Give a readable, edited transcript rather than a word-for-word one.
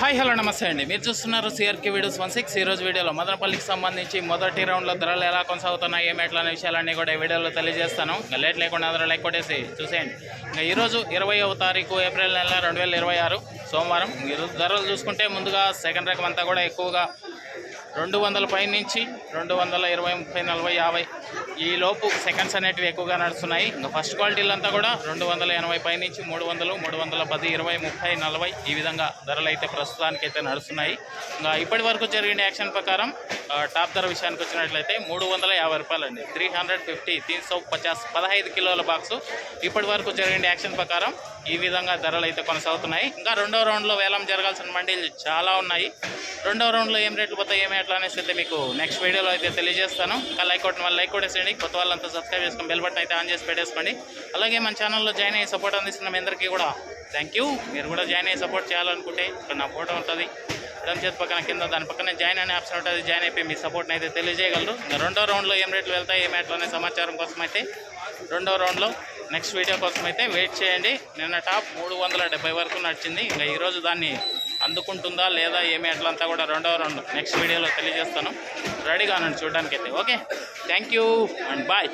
Hi hello నమస్తే అండి. మీరు చూస్తున్నారు సిఆర్కే వీడియోస్ 16. ఈరోజు వీడియోలో మదనపల్లికి సంబంధించి మొదటి రౌండ్లో ధరలు ఎలా కొనసాగుతున్నాయి, ఏమి ఎట్లా అనే విషయాలన్నీ కూడా ఈ వీడియోలో తెలియజేస్తాను. ఇంకా లేట్ లేకుండా అందరూ లైక్ కొట్టేసి చూసేయండి. ఇంకా ఈరోజు 20వ తారీఖు ఏప్రిల్ నెల 2026 సోమవారం. ఈరోజు ధరలు చూసుకుంటే ముందుగా సెకండ్ రకం అంతా కూడా ఎక్కువగా 200 పై నుంచి 220, 30, 40, 50 ఈ లోపు సెకండ్స్ అనేటివి ఎక్కువగా నడుస్తున్నాయి. ఇంకా ఫస్ట్ క్వాలిటీలు అంతా కూడా 280 పై నుంచి 300, 310, 20, 30, 40 ఈ విధంగా ధరలు అయితే ప్రస్తుతానికి అయితే నడుస్తున్నాయి. ఇంకా ఇప్పటి వరకు జరిగిన యాక్షన్ ప్రకారం టాప్ ధర విషయానికి వచ్చినట్లయితే 350 రూపాయలండి. 350, 350 15 కిలోల బాక్సు ఇప్పటి వరకు జరిగిన యాక్షన్ ప్రకారం ఈ విధంగా ధరలు అయితే కొనసాగుతున్నాయి. ఇంకా రెండో రౌండ్లో వేలం జరగాల్సిన మండీలు చాలా ఉన్నాయి. రెండో రౌండ్లో ఏం రేట్లు పోతాయి, ఏమి ఎట్లా అనేసి అయితే మీకు నెక్స్ట్ వీడియోలో అయితే తెలియజేస్తాను. ఇంకా లైక్ కొట్టిన వాళ్ళు లైక్ కొట్టేసేయండి, కొత్త వాళ్ళంతా సబ్స్క్రైబ్ చేసుకొని బెల్ బటన్ అయితే ఆన్ చేసి పెట్టేసుకోండి. అలాగే మన ఛానల్లో జాయిన్ అయ్యి సపోర్ట్ అందిస్తున్న మీ అందరికీ కూడా థ్యాంక్ యూ. మీరు కూడా జాయిన్ అయ్యి సపోర్ట్ చేయాలనుకుంటే ఇక్కడ నా ఫోటో ఉంటుంది, ఎడమ చేతి పక్కన కింద దాని పక్కనే జాయిన్ అనే ఆప్షన్ ఉంటుంది. జాయిన్ అయిపోయి మీ సపోర్ట్ని అయితే తెలియజేయగలరు. ఇంకా రెండో రౌండ్లో ఏం రేట్లు వెళ్తాయి, ఏమి ఎట్లా అనే సమాచారం కోసం అయితే రెండో రౌండ్లో నెక్స్ట్ వీడియో కోసం అయితే వెయిట్ చేయండి. నిన్న టాప్ 370 వరకు నడిచింది. ఇంకా ఈరోజు దాన్ని అందుకుంటుందా లేదా ఏమి ఎట్లంతా కూడా రెండవ రౌండ్ నెక్స్ట్ వీడియోలో తెలియజేస్తాను. రెడీగా ఉన్నాను చూడడానికి అయితే. Okay, thank you and bye.